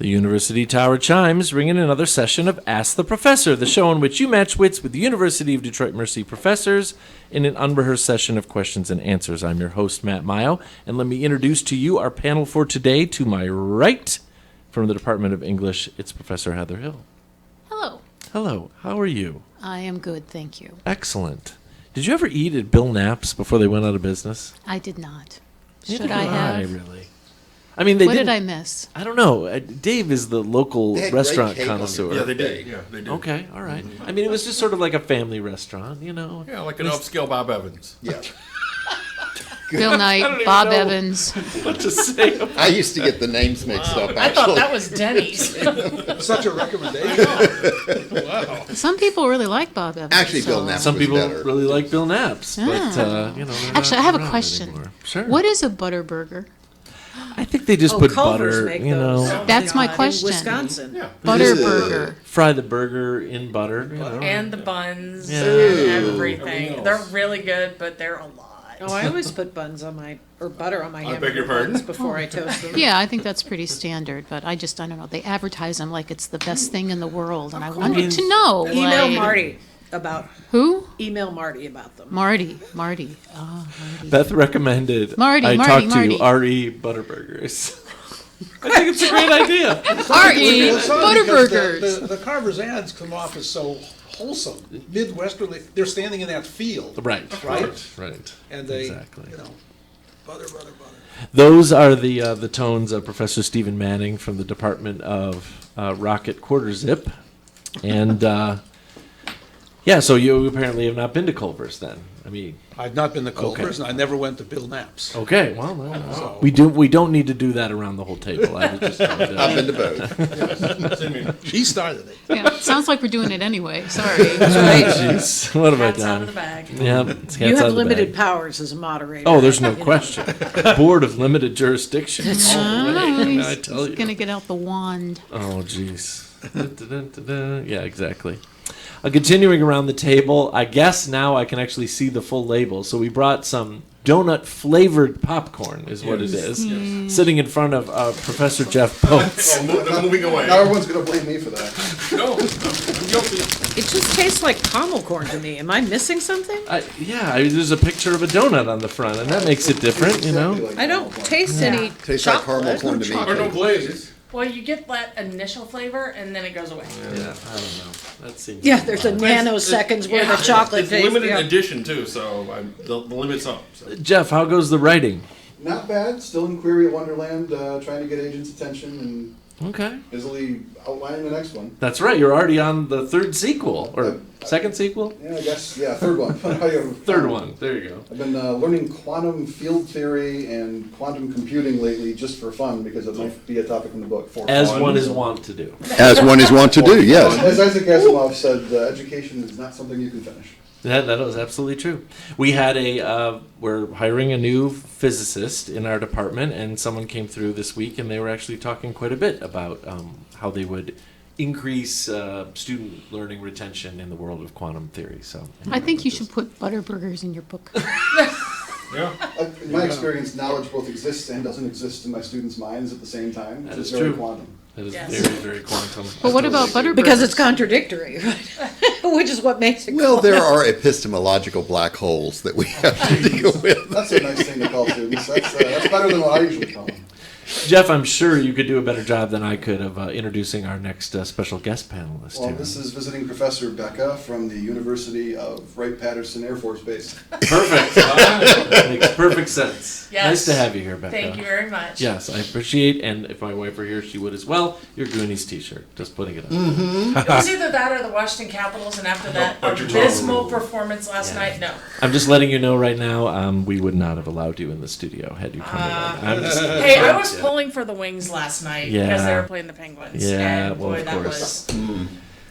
The University Tower chimes ring in another session of Ask the Professor, the show in which you match wits with the University of Detroit Mercy professors in an unrehearsed session of questions and answers. I'm your host, Matt Maggio, and let me introduce to you our panel for today. To my right, from the Department of English, it's Professor Heather Hill. Hello. Hello. How are you? I am good, thank you. Excellent. Did you ever eat at Bill Knapp's before they went out of business? I did not. Neither Should I did have? Really? I mean, they What didn't. did I miss? I don't know. Dave is the local They had restaurant great cake on connoisseur. your Yeah, they birthday. did. Yeah, they did. Okay, all right. I mean, it was just sort of like a family restaurant, you know. Yeah, like an upscale Bob Evans. Yeah. Bill Knight, Bob Evans. What to say? I used to get the names mixed up, I thought actually. that was Denny's. Such a recommendation. Wow. Some people really like Bob Evans. Actually, Bill so- Knapp. Some was people better. really like Bill Knapp's, but you know. they're Actually, not I have a around question. anymore. Sure. What is a butter burger? I think they just Oh, put Culver's butter, make you those. know, That's my In question. Wisconsin. Yeah. Butter Ugh. burger. fry the burger in butter. You know. And the buns Yeah. and everything. They're really good, but they're a lot. Oh, I always put buns on my, or butter on my I beg hamburger your pardon? buns before I toast them. Yeah, I think that's pretty standard, but I don't know. They advertise them like it's the best thing in the world, and I wanted to know. Email like- Marty about, Who? email Marty about them. Marty. Oh, Marty. Beth recommended Marty, I Marty, talk Marty. to R.E. Butterburgers. I think it's a great idea. R.E. Well, it's odd Butter because burgers. The Carver's ads come off as so wholesome, Midwesterly. They're standing in that field, Right. Right. Right. and they, Exactly. you know, butter. Those are the tones of Professor Stephen Manning from the Department of Rocket Quarter Zip. And, yeah, so you apparently have not been to Culver's then. I mean, I've not been to Culver's, and I never went to Bill Knapp's. okay, well, no. We don't need to do that around the whole table. I was just going I've to, been to both. She started it. Yeah, sounds like we're doing it anyway. Sorry. jeez, what have I Cat's out of the done? bag. Yeah, it's You cat's out have of the limited bag. powers as a moderator. Oh, there's no question. Board of limited jurisdiction. Oh, he's I tell you. gonna get out the wand. Oh, jeez. Yeah, exactly. Continuing around the table, I guess now I can actually see the full label. So we brought some donut-flavored popcorn, is what it is, sitting in front of Professor Jeff Potes. They're moving away. Now everyone's going to blame me for that. No, I'm guilty. It just tastes like caramel corn to me. Am I missing something? There's a picture of a donut on the front, and that makes it different, you know? I don't taste any Tastes like chocolate. caramel corn to me. Or no glaze. Well, you get that initial flavor and then it goes away. Yeah, I don't know. That seems Yeah, there's a nanoseconds worth of chocolate It's taste. limited yeah. edition too, so the limit's up. So. Jeff, how goes the writing? Not bad. Still in Query at Wonderland, trying to get agents' attention and Okay. busily outlining the next one. That's right, you're already on the third sequel, or second sequel? Yeah, I guess, yeah, third one. Third one, there you go. I've been learning quantum field theory and quantum computing lately just for fun because it might be a topic in the book. For As fun. one is wont to do. As one is wont to do, yes. As Isaac Asimov said, education is not something you can finish. That is absolutely true. We had we're hiring a new physicist in our department, and someone came through this week, and they were actually talking quite a bit about how they would increase student learning retention in the world of quantum theory. So I think you should put butter burgers in your book. Yeah. In my experience, knowledge both exists and doesn't exist in my students' minds at the same time. That It's is very true. quantum. That is Yes. very, very quantum. But what about butter burgers? Because it's contradictory, right? Which is what makes it Well, cool. there are epistemological black holes that we have to deal with. That's a nice thing to call students. That's better than what I usually call them. Jeff, I'm sure you could do a better job than I could of introducing our next special guest panelist. Well, here. this is visiting Professor Becca from the University of Wright-Patterson Air Force Base. Perfect. Makes perfect sense. Yes. Nice to have you here, Becca. Thank you very much. Yes, I appreciate, and if my wife were here, she would as well, your Goonies t-shirt. Just putting it up. It was either that or the Washington Capitals, and after that but you're abysmal wrong. performance last night, no. I'm just letting you know right now, we would not have allowed you in the studio had you come in. I'm just, Hey, I was pulling for the Wings last night Yeah. because they were playing the Penguins. Yeah, and well, boy, of that course. was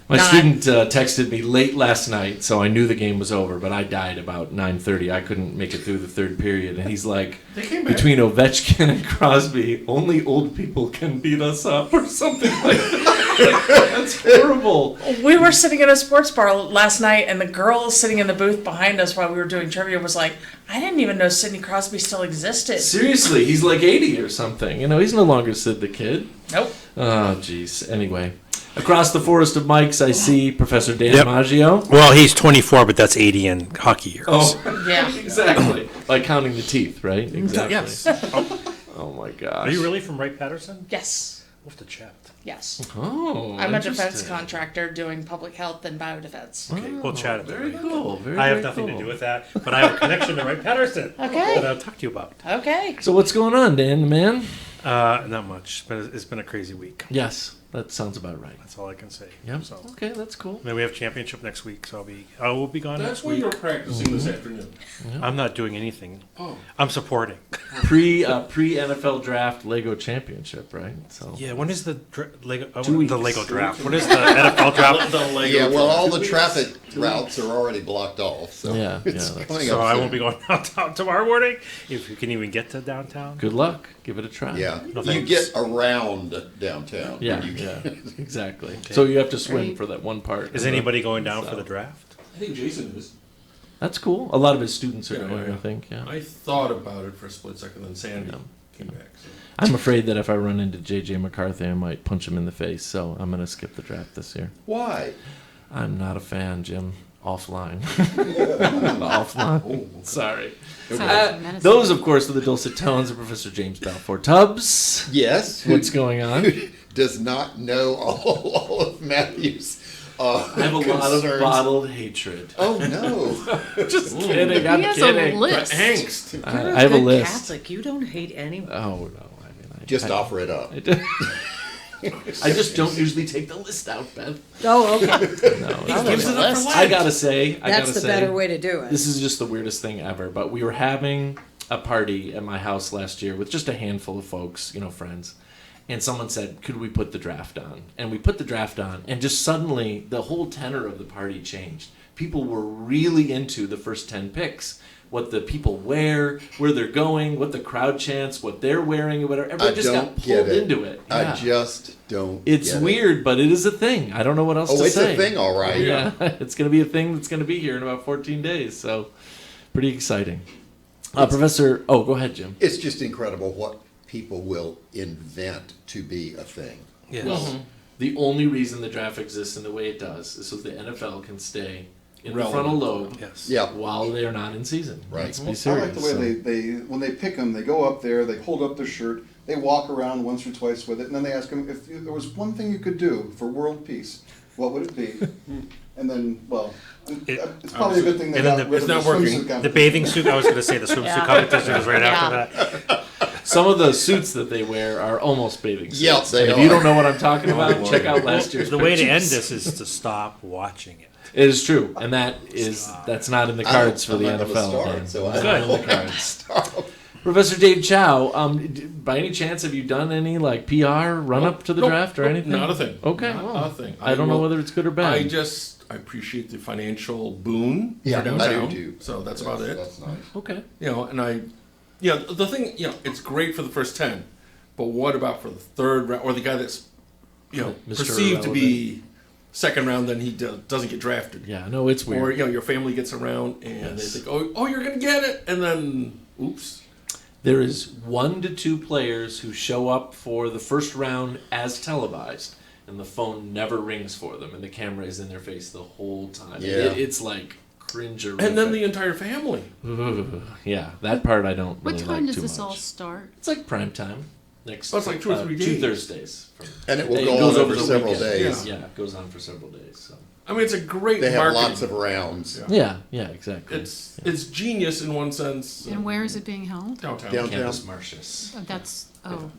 My Not- student texted me late last night, so I knew the game was over, but I died about 9:30. I couldn't make it through the third period, and he's like, They came back. between Ovechkin and Crosby, only old people can beat us up, or something like that. That's horrible. We were sitting at a sports bar last night, and the girl sitting in the booth behind us while we were doing trivia was like, I didn't even know Sidney Crosby still existed. Seriously, he's like 80 or something. You know, he's no longer Sid the Kid. Nope. Oh, jeez. Anyway, across the forest of mics, I see Professor Dan Maggio. Well, he's 24, but that's 80 in hockey years. Oh, Yeah. exactly. Like counting the teeth, right? Exactly. Yes. Oh, my gosh. Are you really from Wright-Patterson? Yes. We'll have to chat. Yes. Oh, I'm a defense interesting. contractor doing public health and biodefense. Okay, we'll chat at that Very later. cool. Very, I have very nothing cool. to do with that, but I have a connection to Wright-Patterson Okay. that I'll talk to you about. Okay. So what's going on, Dan, the man? Not much, but it's been a crazy week. Yes, that sounds about right. That's all I can say. Yep. So, Okay, that's cool. then we have championship next week, so I will be gone That's next when week. you're practicing this afternoon. I'm not doing anything. Oh. I'm supporting. Pre NFL draft Lego championship, right? So Yeah, when is the Lego? 2 weeks. The Lego draft. When is the NFL draft? The Lego Yeah, well, draft. all the traffic routes are already blocked off, so Yeah, it's that's- coming So up I soon. won't be going downtown tomorrow morning. If you can even get to downtown. good luck. Give it a try. Yeah, No, you thanks. get around downtown. Yeah, You- yeah, exactly. So you have to swim for that one part. Is anybody going down for the draft? I think Jason is. That's cool. A lot of his students are Yeah, going, yeah. I think. Yeah. I thought about it for a split second, then Sandy came back. So. I'm afraid that if I run into JJ McCarthy, I might punch him in the face. So I'm going to skip the draft this year. Why? I'm not a fan, Jim. Offline. Offline. Sorry. Sounds Those, of course, are the dulcet tones of Professor James Balfour Tubbs. Yes. What's going on? Does not know all of Matthew's. I have a lot of bottled hatred. Oh no! Just kidding. I'm He has kidding. a list. Angst. You're I a have a good list. Catholic. You don't hate anyone. Oh no! I mean, Just offer it up. I just don't usually take the list out, Beth. Oh, okay. No, gives it up for I gotta say, That's the better way to do it. This is just the weirdest thing ever. But we were having a party at my house last year with just a handful of folks, you know, friends. And someone said, could we put the draft on? And we put the draft on, and just suddenly the whole tenor of the party changed. People were really into the first 10 picks. What the people wear, where they're going, what the crowd chants, what they're wearing, or whatever. Everybody just got pulled into it. I Yeah. just don't. It's get it. weird, but it is a thing. I don't know what else Oh, to it's say. a thing, all right. Yeah, it's going to be a thing that's going to be here in about 14 days. So, pretty exciting. Professor, go ahead, Jim. It's just incredible what people will invent to be a thing. Yes. Well, the only reason the draft exists in the way it does is so the NFL can stay in the Relevant. frontal lobe Yes. Yeah. while they are not in season. Right. Let's be I serious. like the way they when they pick them, they go up there, they hold up their shirt, they walk around once or twice with it, and then they ask them if there was one thing you could do for world peace, what would it be? And then, well, it's probably a good thing they And then got the- rid it's of not the working. swimsuit The competition. bathing suit, I was going to say the swimsuit Yeah. competition is right Yeah. after that. Some of the suits that they wear are almost bathing suits. Yeah, they And if you are. don't know what I'm talking about, check out last year's The way to end pictures. this is to stop watching it. It is true, and that's not in the cards for I'm the not gonna NFL. start, Dan. so I It's don't not in the cards. Professor Dave Chow, by any chance, have you done any like PR run up to the Nope, draft or nope, anything? Not a thing. Okay, Not well, a thing. I don't know will- whether it's good or bad. I appreciate the financial boon Yeah, for I do downtown. too. So that's about it. That's nice. Okay. You know, and the thing, it's great for the first 10, but what about for the third round or the guy that's, Mr. perceived to be second round, then he doesn't get drafted. Yeah, no, it's weird. Or your family gets around and Yes. they think, oh, you're gonna get it, and then oops. There is 1 to 2 players who show up for the first round as televised, and the phone never rings for them, and the camera is in their face the whole time. Yeah. It's like cringe. And then the entire family. yeah, that part I don't What really time like does too this much. all start? It's like prime time. Next, Oh, it's like 2 or 3 2 days. Thursdays. And it will It go goes on over over the several weekend. days. Yeah, it goes on for several days. So. I mean, it's a great They have marketing. lots of rounds. Yeah. Yeah, exactly. It's genius in one sense. And where is it being held? Downtown. Downtown. Campus Martius.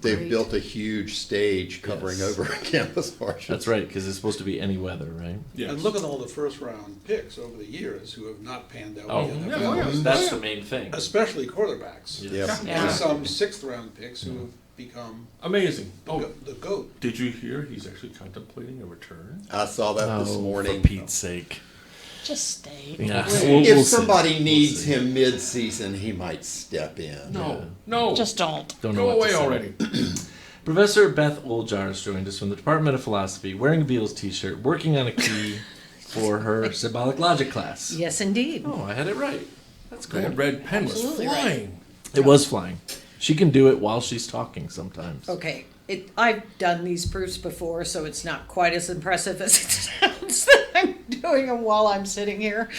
They've great. built a huge stage covering Yes. over Campus Martius. That's right, because it's supposed to be any weather, right? Yes. And look at all the first round picks over the years who have not panned out. Oh, in the yeah, NFL. oh, yeah. That's the main thing. Especially quarterbacks. Yep. Yeah. There's some sixth round picks who have become Amazing. Oh, the GOAT. did you hear he's actually contemplating a return? I saw that this morning. For Pete's sake. Just stay. Yeah. If somebody needs him mid-season, he might step in. No. No. Just don't. Don't know Go what to away say. already. Professor Beth Oljar has joined us from the Department of Philosophy, wearing a Beatles t-shirt, working on a key for her symbolic logic class. Yes, indeed. Oh, I had it right. That's cool. That red pen was Absolutely flying. It was flying. She can do it while she's talking sometimes. Okay, I've done these proofs before, so it's not quite as impressive as it sounds that I'm doing them while I'm sitting here.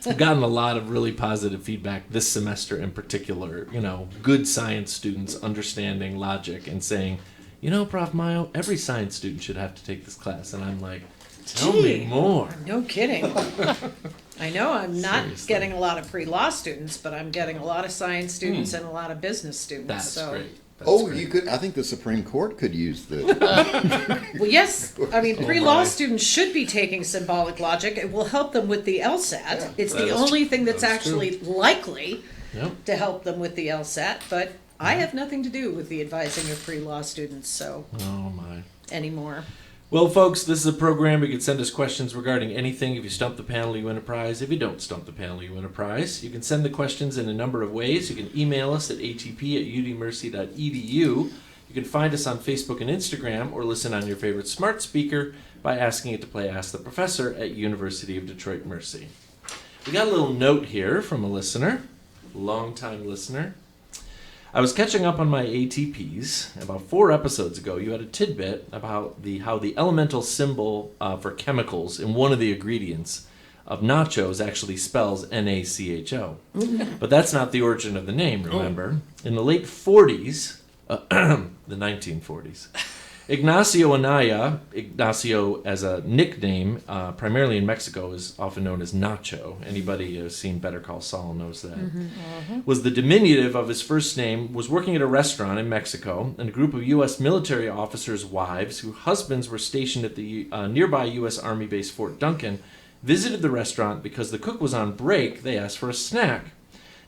I've gotten a lot of really positive feedback this semester in particular. Good science students understanding logic and saying, Prof. Mayo, every science student should have to take this class. And I'm like, tell me more. No kidding. I know I'm not Seriously. getting a lot of pre-law students, but I'm getting a lot of science students and a lot of business students. That's so. great. That's Oh, great. you could, I think the Supreme Court could use this. Well, yes, I mean, Oh, pre-law my. students should be taking symbolic logic. It will help them with the LSAT. It's That the is only thing that's that is true. actually likely Yep. to help them with the LSAT, but I have nothing to do with the advising of pre-law students, so, Oh, my. anymore. Well, folks, this is a program. You can send us questions regarding anything. If you stump the panel, you win a prize. If you don't stump the panel, you win a prize. You can send the questions in a number of ways. You can email us at atp@udmercy.edu. You can find us on Facebook and Instagram, or listen on your favorite smart speaker by asking it to play Ask the Professor at University of Detroit Mercy. We got a little note here from a listener, longtime listener. I was catching up on my ATPs. About 4 episodes ago, you had a tidbit about how the elemental symbol for chemicals in one of the ingredients of nachos actually spells NaCHO. But that's not the origin of the name, remember? In the late 40s, the 1940s, Ignacio Anaya, Ignacio as a nickname, primarily in Mexico, is often known as Nacho. Anybody who's seen Better Call Saul knows that. Was the diminutive of his first name, was working at a restaurant in Mexico, and a group of U.S. military officers' wives, whose husbands were stationed at the nearby U.S. Army base Fort Duncan, visited the restaurant. Because the cook was on break, they asked for a snack.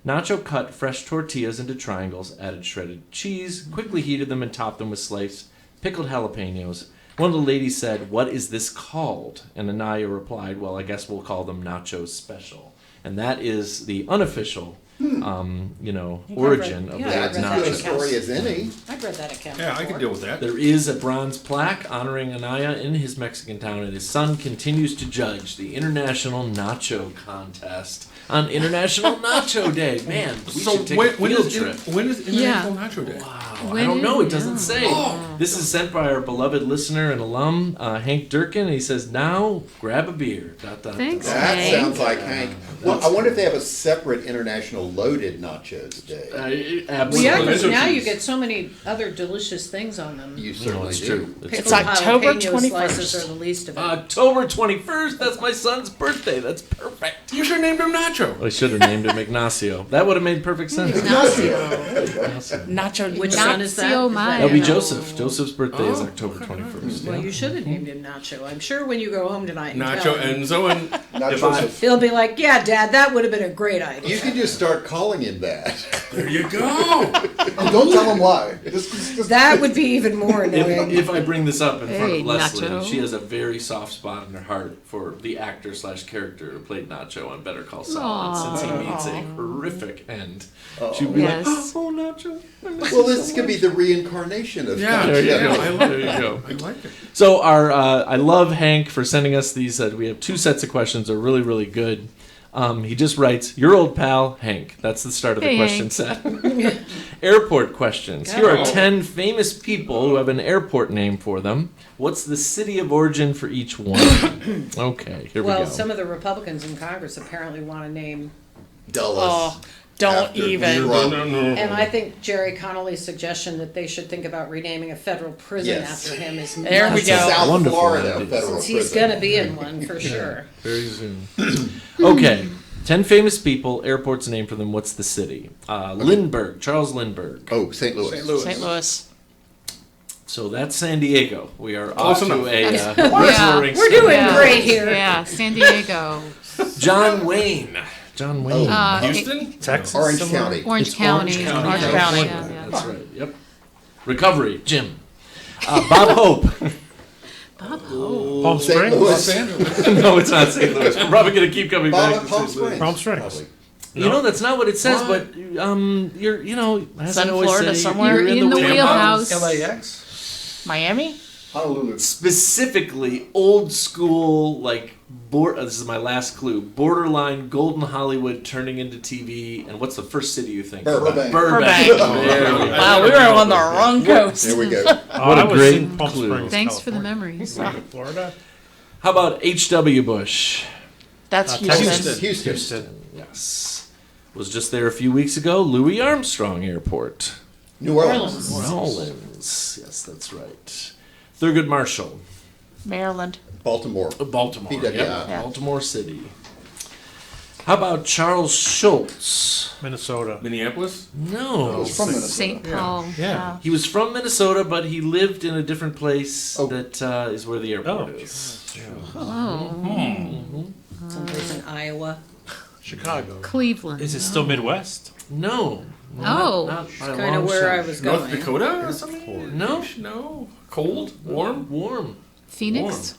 Nacho cut fresh tortillas into triangles, added shredded cheese, quickly heated them, and topped them with sliced pickled jalapenos. One of the ladies said, "What is this called?" And Anaya replied, "Well, I guess we'll call them nachos special." And that is the unofficial, origin of Yeah, the That's read as that good a in nachos. story as any. I've read that account Yeah, I before. could deal with that. There is a bronze plaque honoring Anaya in his Mexican town, and his son continues to judge the International Nacho Contest on International Nacho Day. Man, we So should take when, a when field is trip. when is International Nacho Day? Wow, When I don't know. It is- doesn't say. Oh. This is sent by our beloved listener and alum, Hank Durkin. And he says, "Now grab a beer." ... Thanks, That Hank. sounds like Hank. Well, I wonder if they have a separate International Loaded Nachos Day. Well, yeah, Absolutely. because now you cheese. get so many other delicious things on them. You No, certainly it's do. true. It's Pickled It's October jalapeno 21st. slices are the least of it. October 21st. That's my son's birthday. That's perfect. You should have named him Nacho. I should have named him Ignacio. That would have made perfect sense. Nacho. Which son is that? Nacho Is Mayo. That'll be No. Joseph. Joseph's birthday is Oh, October 21st. Well, yeah. you should have named him Nacho. I'm sure when you go home tonight and Nacho tell him, Enzo and Not If I- Joseph. he'll be like, "Yeah, Dad, that would have been a great idea." You could just start calling him that. there you go. And don't tell him why. Just That would be even more annoying. If I bring this up in front Hey, of Leslie, Nacho. she has a very soft spot in her heart for the actor/character who played Nacho on Better Call Saul. And since he meets a horrific end, she'd be Yes. like, "Oh, Nacho." I miss Well, you this so could be much." the reincarnation of Yeah, There you yeah, go. I like There you go. I like it. So I love Hank for sending us these. We have 2 sets of questions. They're really, really good. He just writes, "Your old pal, Hank." That's the start of the Hey, question set. Airport questions. Here are 10 famous people who have an airport name for them. What's the city of origin for each one? Okay, here we Well, go. some of the Republicans in Congress apparently want to name, Dulles. Oh, don't After even. Trump. and I think Jerry Connolly's suggestion that they should think about renaming a federal prison Yes. after him is There we nuts. go. South Wonderful Florida idea. federal Since he's prison. going to be in one for sure. Very soon. Okay, 10 famous people, airports named for them. What's the city? Lindbergh, Charles Lindbergh. Oh, St. Louis. St. Louis. St. Louis. So that's San Diego. We are off Close to enough. a reassuring We're start. doing great here. Yeah, San Diego. John Wayne. John Wayne. Houston? Texas. Orange somewhere? County. Orange It's County. Orange County, Orange California. County. Yeah, That's right. Yep. Recovery, Jim. Bob Hope. Palm St. Springs. Louis. Los Angeles. No, it's not St. Louis. We're probably going to keep coming Bob back at to Palm St. Louis. Springs. Palm Springs. probably. You know, that's not what it says, What? but you're, as Sun I always Florida say, somewhere? You're in the wheelhouse. LAX? Miami? Honolulu. specifically old school, like, this is my last clue, borderline Golden Hollywood turning into TV, and what's the first city you think? Burbank. Burbank. Burbank. There we go. Wow, we were on the wrong coast. There we go. Oh, a I was great in Palm clue. Springs, Thanks for the California. memories. Florida? How about H.W. Bush? That's Texas. Houston. Houston. Yes. Was just there a few weeks ago. Louis Armstrong Airport. New Orleans. New Orleans. Yes, that's right. Thurgood Marshall. Maryland. Baltimore. Baltimore. PWI. Yep. Yeah. Baltimore City. How about Charles Schultz? Minnesota. Minneapolis? No. It was from Minnesota. St. Paul. Yeah. He was from Minnesota, but he lived in a different place Oh. that is where the airport Oh. is. Oh, Someplace in Iowa. Chicago. Cleveland. Is it still Midwest? No. Oh. Not by a Kind of long where I shot. was North going. Dakota or something? No. No. Cold? Warm? Warm. Phoenix.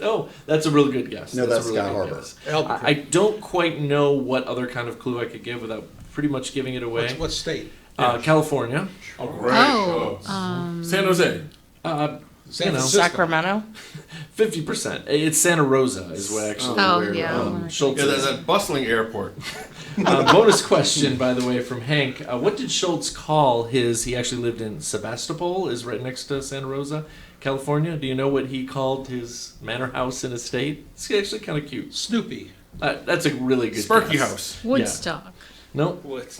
Oh, that's a really good guess. No, a that's really Sky good Harbor. guess. Albuquerque. I don't quite know what other kind of clue I could give without pretty much giving it away. What state? California. Oh, great. Oh, San Jose. San know. Francisco. Sacramento. 50%. It's Santa Rosa is what actually Oh, where yeah. Schultz Yeah, that's is. that bustling airport. Bonus question, by the way, from Hank. What did Schultz call his, he actually lived in Sebastopol, is right next to Santa Rosa, California. Do you know what he called his manor house and estate? It's actually kind of cute. Snoopy. That's a really good Sparky guess. House. Woodstock. Nope. What's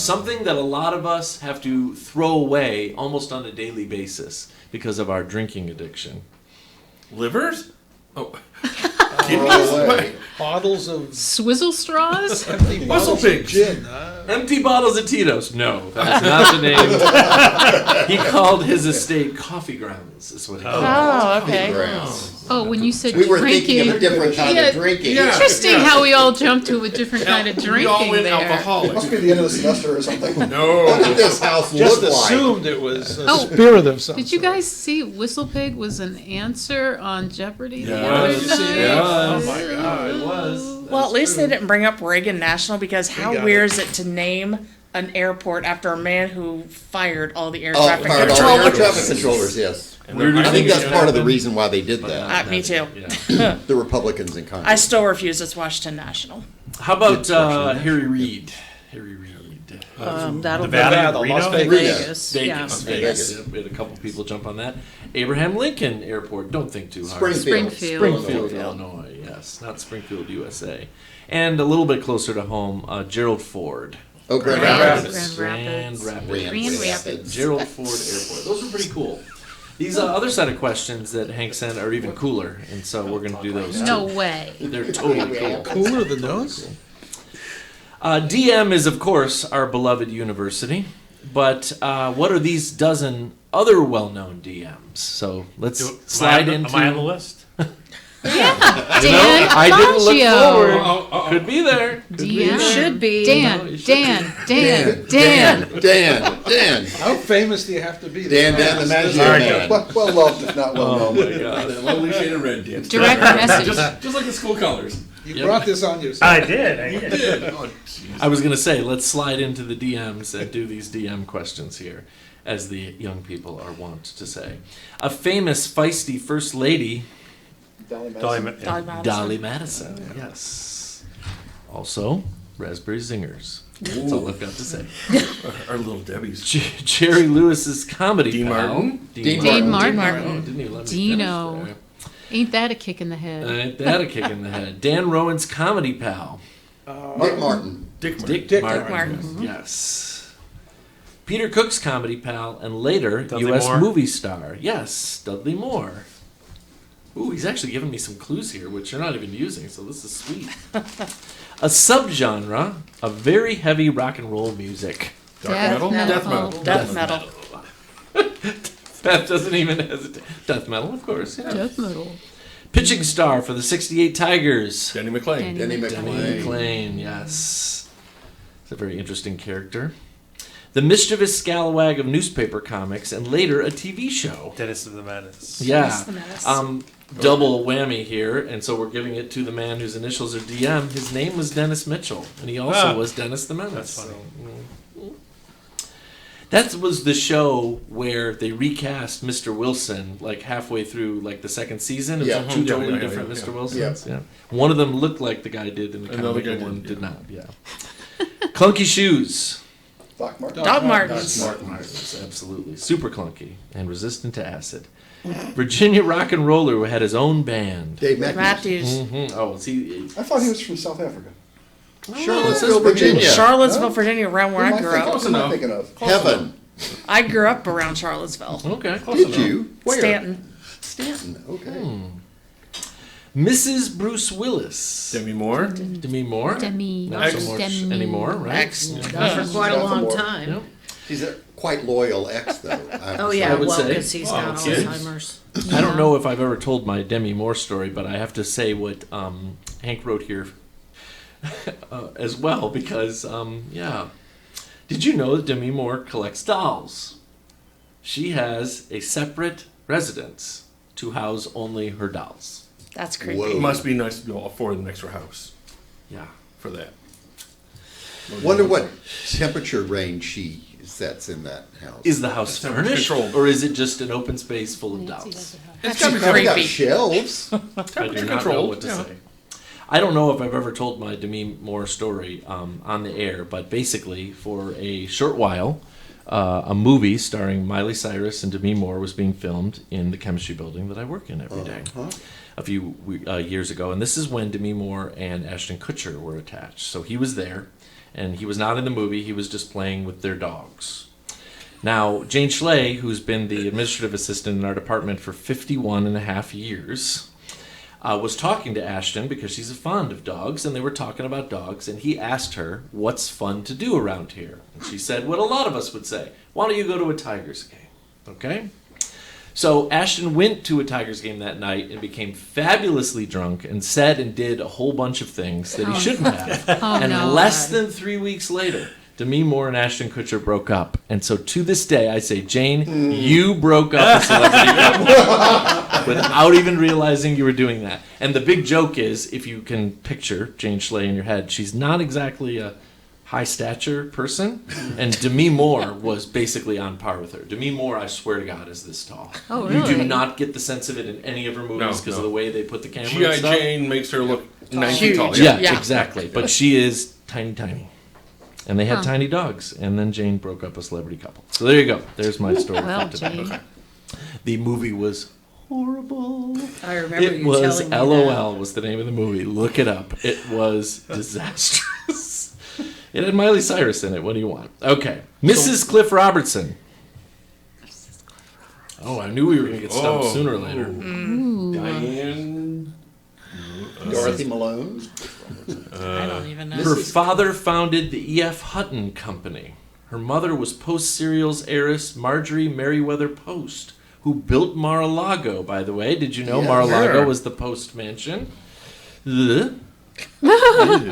Something that a lot of us have to throw away almost on a daily basis because of our drinking addiction. Livers? Oh. Throw away. bottles of Swizzle straws? empty bottles of pigs. gin. Empty bottles of Tito's. No, that's not the name. He called his estate Coffee Grounds, is what he called it. Oh, okay. Grounds. Oh, when you said We were drinking. thinking of a different kind Yeah, of drinking. yeah. Interesting how we all jumped to a different kind of We all drinking went there. It alcoholic. must be the end of the semester or something. What did No. this house Just look like? assumed it was a Oh, spirit of something. Did you guys see Whistle Pig was an answer on Jeopardy the Yeah. other Did you see night? that? Oh my God, it was. Well, at least they didn't bring up Reagan National because how got weird is it to name an airport after a man who fired all the air Oh, traffic fired all the air controllers? traffic controllers, yes. Weirder I think things that's part of the happen. reason why they did that. Me too. Yeah. The Republicans in I Congress. still refuse. It's Washington National. How about Harry Reid? Harry Reid. That'll Nevada, be Las Reno? Vegas. Vegas. Vegas. Yeah. Vegas. Yep, we had a couple people jump on that. Abraham Lincoln Airport. Don't think too hard. Springfield. Springfield, Illinois. Yes, not Springfield, USA. And a little bit closer to home, Gerald Ford. Oh, Grand Grand Rapids. Rapids. Grand Rapids. Grand Rapids. Gerald Ford Airport. Those are pretty cool. These other set of questions that Hank sent are even cooler, and so we're going to do those too. No way. They're totally cool. Cooler than those? DM is, of course, our beloved university, but what are these dozen other well-known DMs? So let's slide into. Am I on the list? Dan I didn't look Maggio. forward. Could be there. Could be DM. there. Should be. Dan. Dan. How famous do you have to be? Dan the Maggio Sorry, man. Well loved, if not well Oh known. my God. That lovely shade of red, Dan. Direct message. Just like the school colors. You brought this on yourself. I did. Oh, jeez. I was going to say, let's slide into the DMs and do these DM questions here, as the young people are wont to say. A famous feisty first lady, Dolly Dolly Madison. Dolly Madison. Dolly Madison. Yes. Also, Raspberry Zingers. That's all I've got to say. Our little Debbie's. Jerry Lewis's comedy Dean pal. Martin? Dean Martin. Oh, didn't even let me Dino. finish Ain't that a kick in the head? there. Ain't that a kick in the head? Dan Rowan's comedy pal. Dick Martin. Dick Martin. Dick Martin. Martin. Yes. Peter Cook's comedy pal and later Dudley U.S. Moore. movie star. Yes, Dudley Moore. Ooh, he's actually giving me some clues here, which you're not even using, so this is sweet. A subgenre of very heavy rock and roll music. Dark Death metal? metal. Death metal. Death metal. Beth doesn't even hesitate. Death metal, of course. Yeah. Death metal. Pitching star for the '68 Tigers. Denny McClain. Denny. Denny Denny McClain. McClain, yes. It's a very interesting character. The mischievous scalawag of newspaper comics and later a TV show. Dennis of the Menace. Yeah. Dennis the Menace. double whammy here, and so we're giving it to the man whose initials are DM. His name was Dennis Mitchell, and he also was Dennis the Menace. That's funny. That was the show where they recast Mr. Wilson like halfway through like the second season. It was Yeah. two totally Yeah, different yeah. Mr. Wilsons. Yeah. One of them looked like the guy did, and the Another comic guy one did, did not. Yeah. Clunky shoes. Doc Martin. Doc Martens. Absolutely. Super clunky and resistant to acid. Virginia rock and roller who had his own band. Dave Matthews. Matthews. Oh, is he? I thought he was from South Africa. Charlottesville, Virginia. Charlottesville, Virginia, around where I grew up. What am I thinking of? Heaven. I grew up around Charlottesville. Okay. Did you? Where? Stanton. Stanton. Okay. Mrs. Bruce Willis. Demi Moore. Demi Moore. Demi. Not so much Demi. anymore, right? Ex. Not for quite a long Sophomore. time. Yep. She's a quite loyal ex, though. I have Oh to yeah, say. would well, say. because he's got kids. Alzheimer's. I don't know if I've ever told my Demi Moore story, but I have to say what Hank wrote here as well, because, yeah. Did you know that Demi Moore collects dolls? She has a separate residence to house only her dolls. That's creepy. Whoa. It must be nice to be able to afford an extra house Yeah. for that. Wonder what temperature range she sets in that house. Is the house That's furnished, controlled. or is it just an open space full of dolls? That's She's probably got creepy. shelves. I do not know controlled, what to yeah. say. I don't know if I've ever told my Demi Moore story on the air, but basically, for a short while, a movie starring Miley Cyrus and Demi Moore was being filmed in the chemistry building that I work in every day a few years ago. And this is when Demi Moore and Ashton Kutcher were attached. So he was there, and he was not in the movie. He was just playing with their dogs. Now, Jane Schley, who's been the administrative assistant in our department for 51 and a half years, was talking to Ashton because she's fond of dogs, and they were talking about dogs, and he asked her, what's fun to do around here? And she said what a lot of us would say, why don't you go to a Tigers game? Okay? So Ashton went to a Tigers game that night and became fabulously drunk and said and did a whole bunch of things that he shouldn't have. And no. less than 3 weeks later, Demi Moore and Ashton Kutcher broke up. And so to this day, I say, Jane, you broke up a celebrity couple without even realizing you were doing that. And the big joke is, if you can picture Jane Schley in your head, she's not exactly a high stature person. And Demi Moore was basically on par with her. Demi Moore, I swear to God, is this tall. Oh, You do really? not get the sense of it in any of her movies because of the way they put the camera and G.I. stuff. Jane makes her look 9 feet Huge. tall. Yeah, Yeah. exactly. But she is tiny, tiny. And they had tiny dogs. And then Jane broke up a celebrity couple. So there you go. There's my story. Well, for today. Jane. The movie was horrible. I remember It you was telling me LOL was the name of the movie. Look it up. It was disastrous. It had Miley Cyrus in it. What do you want? Okay. Mrs. Cliff Robertson. Oh, I knew we were going to get stumped sooner or later. Diane. Dorothy Malone. I don't even know. Her father founded the E.F. Hutton Company. Her mother was Post cereals heiress Marjorie Merriweather Post, who built Mar-a-Lago, by the way. Did you know Yes. Mar-a-Lago Sure. was the Post mansion? Ugh. One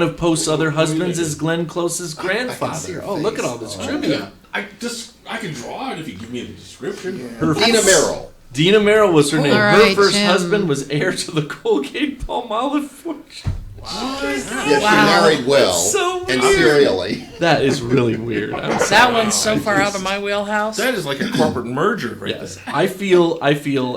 of Post's other husbands is Glenn Close's see grandfather. her Oh, look at face. all this trivia. I can draw it if you give me the description. Her Dina Merrill. Dina Merrill was her name. All Her right, first Jim. husband was heir to the Colgate Palmolive fortune. Yes, she married well So and weird. serially. That is really weird. I'm That sorry. one's so far out of my wheelhouse. That is like a corporate merger right Yes, there. I feel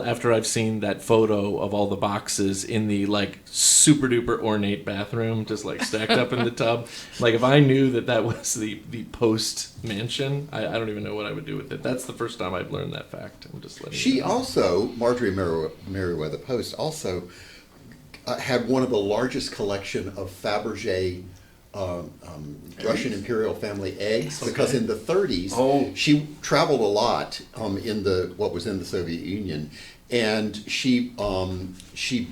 after I've seen that photo of all the boxes in the like super duper ornate bathroom, just like stacked up in the tub. Like if I knew that was the Post mansion, I don't even know what I would do with it. That's the first time I've learned that fact. I'm just letting She you know. also, Marjorie Merriweather Post, also had one of the largest collection of Fabergé Russian imperial family eggs because in the 30s Oh. she traveled a lot in what was in the Soviet Union, and she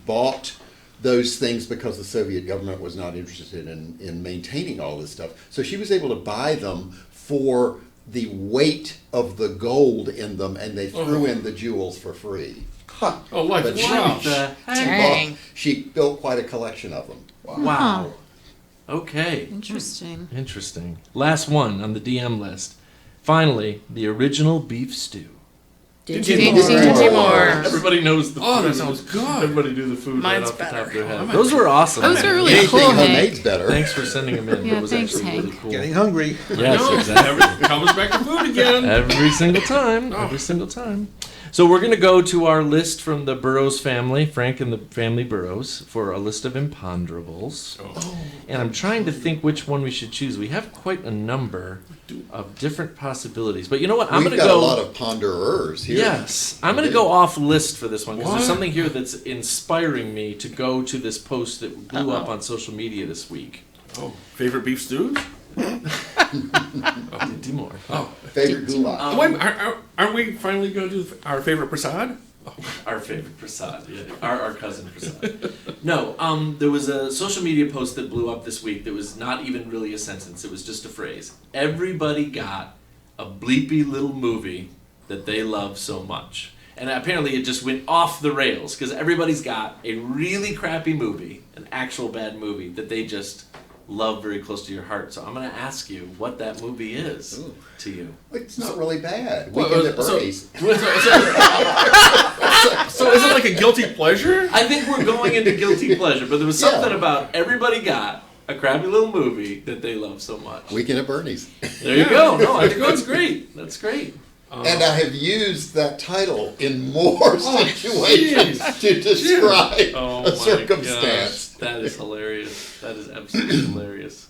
bought those things because the Soviet government was not interested in maintaining all this stuff. So she was able to buy them for the weight of the gold in them, and they threw in the jewels for free. Huh. Oh, like But wow. Dang. She built quite a collection of them. Wow. Okay. Interesting. Interesting. Last one on the DM list. Finally, the original beef stew. Digimore. Everybody knows the. Oh, that sounds good. Everybody do the food Mine's right off the top better. of their head. Those were awesome. Those were really Anything cool, Hank. homemade's better. Thanks for sending them in. Yeah, That was thanks, actually Hank. really cool. Getting hungry. Yes, No, exactly. it comes back to food again. Every single time. Every single time. So we're going to go to our list from the Burrows family, Frank and the family Burrows, for a list of imponderables. And I'm trying to think which one we should choose. We have quite a number of different possibilities. But you know what? I'm We've going to got go. a lot of ponderers here. Yes, I'm going to go off list for this one because there's What? something here that's inspiring me to go to this post that blew up on social media this week. Oh, favorite beef stews? Do more. Oh, Favorite goulash. wait, aren't we finally going to do our favorite prasad? Our favorite Prasad, yeah. Our cousin Prasad. No, there was a social media post that blew up this week that was not even really a sentence. It was just a phrase. Everybody got a bleepy little movie that they love so much. And apparently it just went off the rails because everybody's got a really crappy movie, an actual bad movie that they just love very close to your heart. So I'm going to ask you what that movie is to you. It's not really bad. Well, Weekend at so- Bernie's. So is it like a guilty pleasure? I think we're going into guilty pleasure, but there was Yeah. something about everybody got a crappy little movie that they love so much. Weekend at Bernie's. There you go. No, I think that's great. That's great. And I have used that title in more situations to describe Oh a my circumstance. gosh. That is hilarious. That is absolutely hilarious.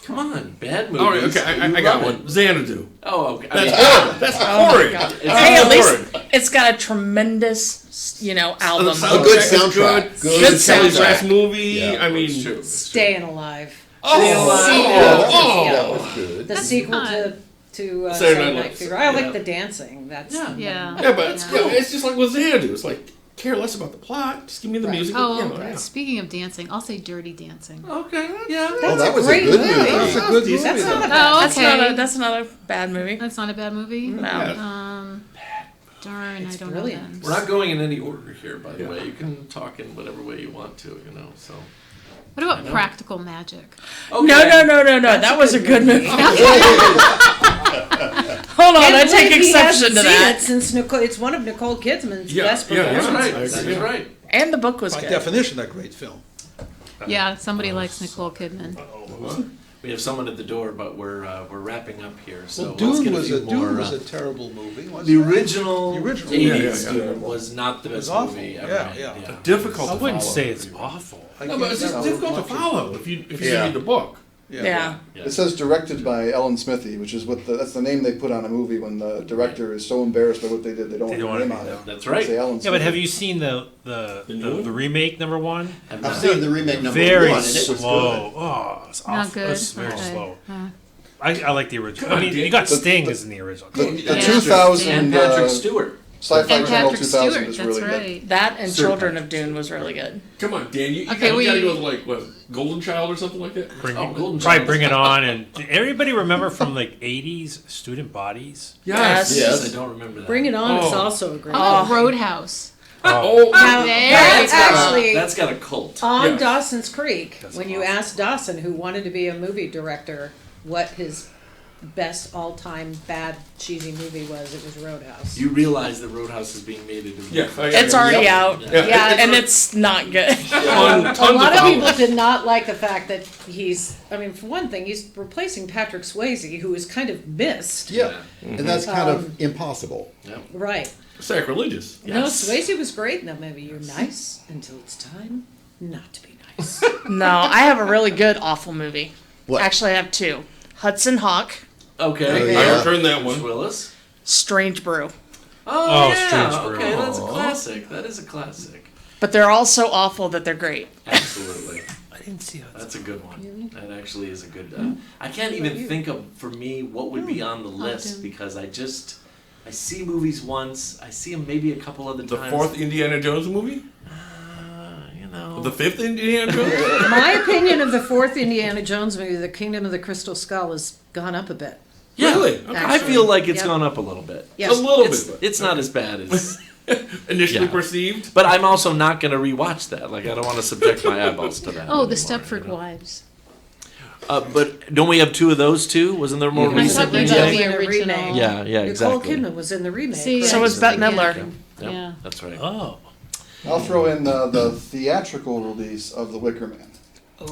Come on, bad movies. All right, okay, You I got love one. it. Xanadu. Oh, okay. That's horrid. That's horrid. Hey, at least horrid. it's got a tremendous, album. A good soundtrack. Good Kelly soundtrack. Brass movie. Yeah, I mean, It's true. Staying Alive. Oh, Yeah. that was good. The That's sequel fun. to Saturday Saturday Night Night Live. Fever. I Yeah. like the dancing. That's Yeah. Yeah. yeah, but it's, Yeah. it's just like with Xanadu. It's like care less about the plot. Just give me the Right. music. Oh, yeah. speaking of dancing, I'll say Dirty Dancing. Okay. Yeah. Oh, That's that a was a great good movie. movie. That's a good movie. That's not a though. bad. Oh, okay. That's not a bad movie. That's not a bad movie. No. Darn, It's I don't brilliant. know then. We're not going in any order here, by the Yeah. way. You can talk in whatever way you want to, So. What about Practical Magic? Okay. No. That was a good movie. Hold on, I Can't take believe he exception hasn't to seen that. it since Nicole. It's one of Nicole Kidman's Yeah, best yeah, That's performances. right. I That's agree. right. And the book was By good. definition, a great film. Yeah, somebody likes Nicole Kidman. We have someone at the door, but we're wrapping up here. So Well, let's Dune get was few a more, Dune was a terrible movie. wasn't the it? original, The original. 80s Yeah. Dune was not the It was best awful. movie ever Yeah, made. yeah. Difficult. I to wouldn't follow. say it's awful. I No, but it's can't just remember difficult to much of it. follow if you Yeah. read the book. Yeah. It says directed by Ellen Smithy, which is that's the name they put on a movie when the director is so embarrassed by what they did, they don't They want don't their want name to on be it. That's They right. say Ellen Yeah, but have Smithy. you seen the remake number one? Have I've not- seen the remake number Very one, and it was slow. good. Oh, it's awful. Not good. It's very Okay. slow. Huh. I like the original. Come on, I mean, Dan. you got The- Sting the- as in the original. The Yeah. 2000 and Patrick Stewart. Sci-Fi And Channel Patrick 2000 Stewart, is that's really good. right. That and Sir Children Patrick of Dune was really good. Come on, Dan. You Okay, gotta we- go with like what, Golden Child or something like that. Oh, Golden Probably Child. Bring It On. And everybody remember from like 80s Student Bodies? Yes. Yes. I don't remember that. Bring It On is Oh. also a great. How about Roadhouse? Oh, Now, There that's you go. actually That's got a cult. on Yes. Dawson's Creek. When you awesome. asked Dawson, who wanted to be a movie director, what his best all-time bad cheesy movie was, it was Roadhouse. You realize that Roadhouse is being made into a yeah. movie. It's already Yep. out. Yeah, And it's not good. Tons A lot of people followers. did not like the fact that for one thing, he's replacing Patrick Swayze, who is kind of missed. Yeah, and that's kind of impossible. Right. Sacrilegious. No, Yes. Swayze was great in that movie. You're nice until it's time not to be nice. No, I have a really good awful movie. What? Actually, I have two. Hudson Hawk, Okay. Oh, I yeah. returned that Bruce one. Willis. Strange Brew. Oh, Strange yeah. Brew. Okay, that's a classic. That is a classic. But they're all so awful that they're great. Absolutely. I didn't see that. That's a good one. That actually is a good. I can't even think of, for me, what would be on the list Dune. because I see movies once. I see them maybe a couple other The times. fourth Indiana Jones movie. The fifth Indiana Jones. My opinion of the fourth Indiana Jones movie, The Kingdom of the Crystal Skull, has gone up a bit. Yeah, Really? Okay. I feel like it's Yep. gone up a little bit. Yes. A little It's, bit. it's not as bad as. Initially Yeah. perceived. But I'm also not going to rewatch that. Like, I don't want to subject my eyeballs to that. Oh, The anymore, Stepford you know? Wives. But don't we have two of those too? Wasn't there more I thought recently? you Yeah. said the Yeah. original. Yeah, yeah, Nicole exactly. Kidman was in the remake. See, right? So was Bette Midler. Yep, Yeah. that's right. Oh. I'll throw in the theatrical release of The Wicker Man.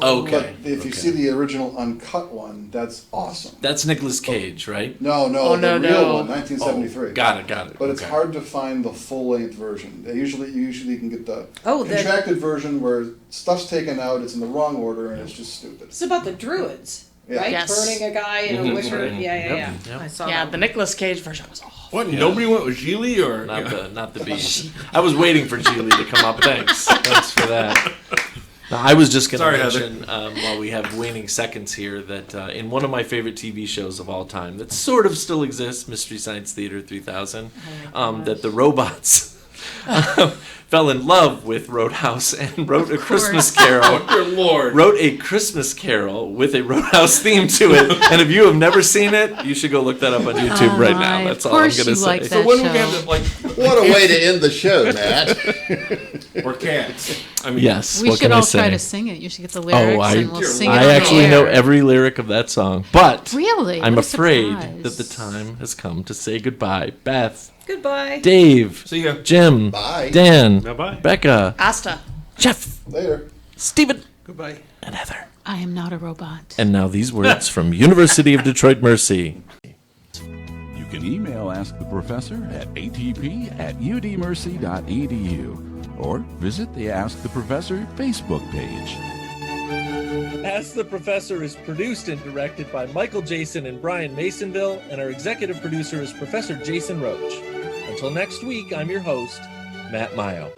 Okay. But if you see the original uncut one, that's awesome. That's Nicolas Cage, right? No, Oh, the no, real no. one, 1973. Got it. But it's Okay. hard to find the full-length version. You usually can get the Oh, the- contracted version where stuff's taken out, it's in the wrong order, and it's just stupid. It's about the Druids, Yeah. right? Yes. Burning a guy in a wicker. Yeah. Yep. I saw Yeah, that. the Nicolas Cage version was awful. What? Nobody went with Gigli or Not the bees. I was waiting for Geely to come up. Thanks for that. Now, I was just going Sorry, to Heather. mention, while we have waning seconds here, that in one of my favorite TV shows of all time, that sort of still exists, Mystery Science Theater 3000, that the robots fell in love with Roadhouse and wrote a Christmas Carol. Dear Lord. Wrote a Christmas Carol with a Roadhouse theme to it, and if you have never seen it, you should go look that up on YouTube Oh right my, now. of That's all I'm course going to you say. like So that when we show. have to, like, What a way to end the show, Matt. or cats. I mean, Yes, We what should can I all say? try to sing it. You should get the lyrics and we'll Dear sing it Lord. on I the actually air. know every lyric of that song, but Really? I'm What a afraid surprise. that the time has come to say goodbye. Beth, Goodbye. Dave, See ya. Jim, Bye. Dan, Bye-bye. Becca, Asta. Jeff, Later. Stephen, Goodbye. and Heather. I am not a robot. And now these words from University of Detroit Mercy. You can email Ask the Professor at atp@udmercy.edu or visit the Ask the Professor Facebook page. Ask the Professor is produced and directed by Michael Jason and Brian Masonville, and our executive producer is Professor Jason Roach. Until next week, I'm your host, Matt Mayo.